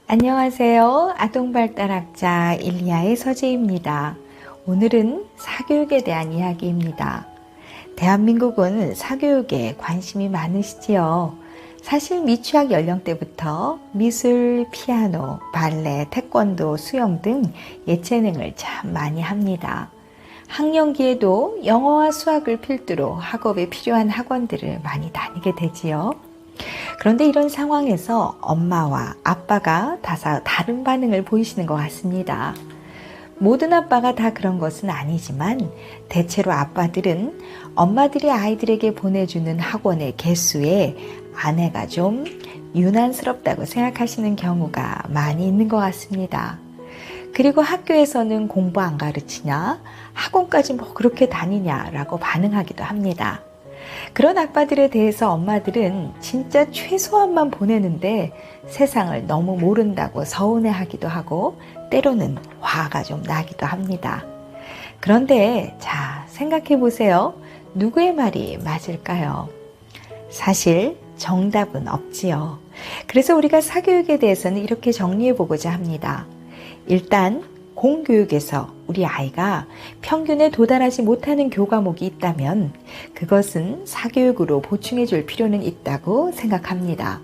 안녕하세요. 아동발달학자 일리아의 서재입니다. 오늘은 사교육에 대한 이야기입니다. 대한민국은 사교육에 관심이 많으시지요. 사실 미취학 연령대부터 미술, 피아노, 발레, 태권도, 수영 등 예체능을 참 많이 합니다. 학령기에도 영어와 수학을 필두로 학업에 필요한 학원들을 많이 다니게 되지요. 그런데 이런 상황에서 엄마와 아빠가 다른 반응을 보이시는 것 같습니다. 모든 아빠가 다 그런 것은 아니지만 대체로 아빠들은 엄마들이 아이들에게 보내주는 학원의 개수에 아내가 좀 유난스럽다고 생각하시는 경우가 많이 있는 것 같습니다. 그리고 학교에서는 공부 안 가르치냐, 학원까지 뭐 그렇게 다니냐라고 반응하기도 합니다. 그런 아빠들에 대해서 엄마들은 진짜 최소한만 보내는데 세상을 너무 모른다고 서운해하기도 하고 때로는 화가 좀 나기도 합니다. 그런데 자, 생각해 보세요. 누구의 말이 맞을까요? 사실 정답은 없지요. 그래서 우리가 사교육에 대해서는 이렇게 정리해 보고자 합니다. 일단 공교육에서 우리 아이가 평균에 도달하지 못하는 교과목이 있다면 그것은 사교육으로 보충해 줄 필요는 있다고 생각합니다.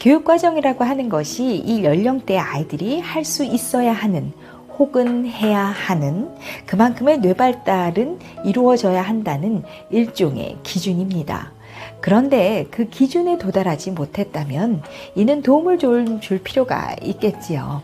교육과정이라고 하는 것이 이 연령대의 아이들이 할 수 있어야 하는 혹은 해야 하는 그만큼의 뇌발달은 이루어져야 한다는 일종의 기준입니다. 그런데 그 기준에 도달하지 못했다면 이는 도움을 줄 필요가 있겠지요.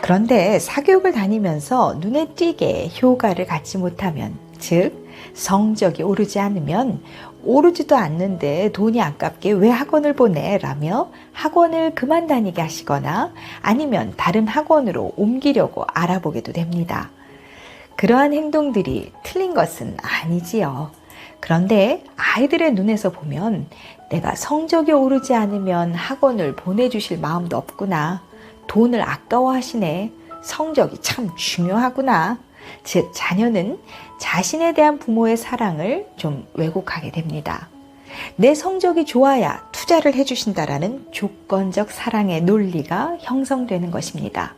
그런데 사교육을 다니면서 눈에 띄게 효과를 갖지 못하면, 즉 성적이 오르지 않으면 오르지도 않는데 돈이 아깝게 왜 학원을 보내? 라며 학원을 그만 다니게 하시거나 아니면 다른 학원으로 옮기려고 알아보게도 됩니다. 그러한 행동들이 틀린 것은 아니지요. 그런데 아이들의 눈에서 보면 내가 성적이 오르지 않으면 학원을 보내주실 마음도 없구나. 돈을 아까워하시네. 성적이 참 중요하구나. 즉 자녀는 자신에 대한 부모의 사랑을 좀 왜곡하게 됩니다. 내 성적이 좋아야 투자를 해주신다라는 조건적 사랑의 논리가 형성되는 것입니다.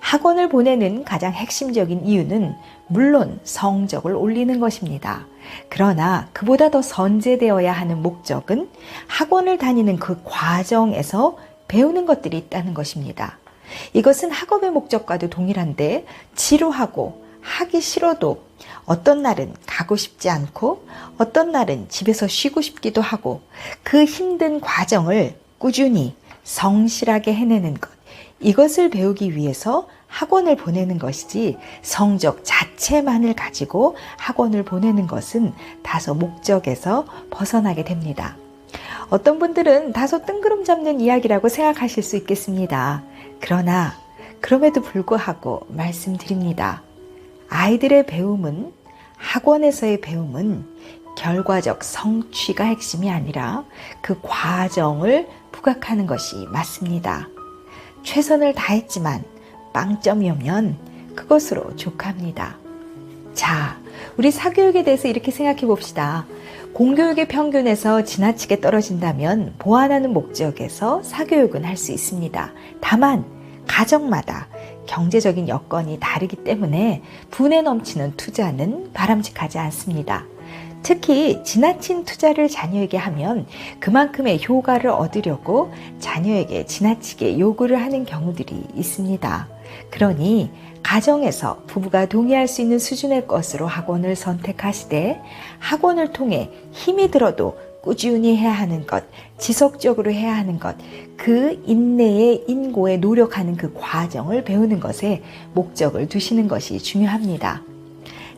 학원을 보내는 가장 핵심적인 이유는 물론 성적을 올리는 것입니다. 그러나 그보다 더 선제되어야 하는 목적은 학원을 다니는 그 과정에서 배우는 것들이 있다는 것입니다. 이것은 학업의 목적과도 동일한데 지루하고 하기 싫어도 어떤 날은 가고 싶지 않고 어떤 날은 집에서 쉬고 싶기도 하고 그 힘든 과정을 꾸준히 성실하게 해내는 것, 이것을 배우기 위해서 학원을 보내는 것이지 성적 자체만을 가지고 학원을 보내는 것은 다소 목적에서 벗어나게 됩니다. 어떤 분들은 다소 뜬구름 잡는 이야기라고 생각하실 수 있겠습니다. 그러나 그럼에도 불구하고 말씀드립니다. 아이들의 배움은, 학원에서의 배움은 결과적 성취가 핵심이 아니라 그 과정을 부각하는 것이 맞습니다. 최선을 다했지만 빵점이 오면 그것으로 족합니다. 자, 우리 사교육에 대해서 이렇게 생각해 봅시다. 공교육의 평균에서 지나치게 떨어진다면 보완하는 목적에서 사교육은 할 수 있습니다. 다만 가정마다 경제적인 여건이 다르기 때문에 분에 넘치는 투자는 바람직하지 않습니다. 특히 지나친 투자를 자녀에게 하면 그만큼의 효과를 얻으려고 자녀에게 지나치게 요구를 하는 경우들이 있습니다. 그러니 가정에서 부부가 동의할 수 있는 수준의 것으로 학원을 선택하시되 학원을 통해 힘이 들어도 꾸준히 해야 하는 것, 지속적으로 해야 하는 것, 그 인내의 인고에 노력하는 그 과정을 배우는 것에 목적을 두시는 것이 중요합니다.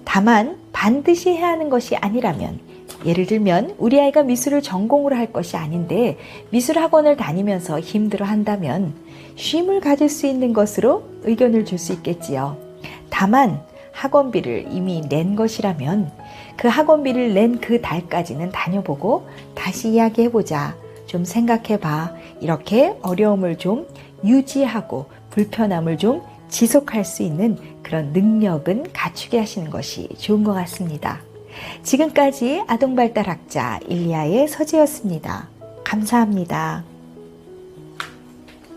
다만 반드시 해야 하는 것이 아니라면, 예를 들면 우리 아이가 미술을 전공으로 할 것이 아닌데 미술 학원을 다니면서 힘들어 한다면 쉼을 가질 수 있는 것으로 의견을 줄 수 있겠지요. 다만 학원비를 이미 낸 것이라면 그 학원비를 낸 그 달까지는 다녀보고 다시 이야기해보자. 좀 생각해봐. 이렇게 어려움을 좀 유지하고 불편함을 좀 지속할 수 있는 그런 능력은 갖추게 하시는 것이 좋은 것 같습니다. 지금까지 아동발달학자 일리아의 서재였습니다. 감사합니다.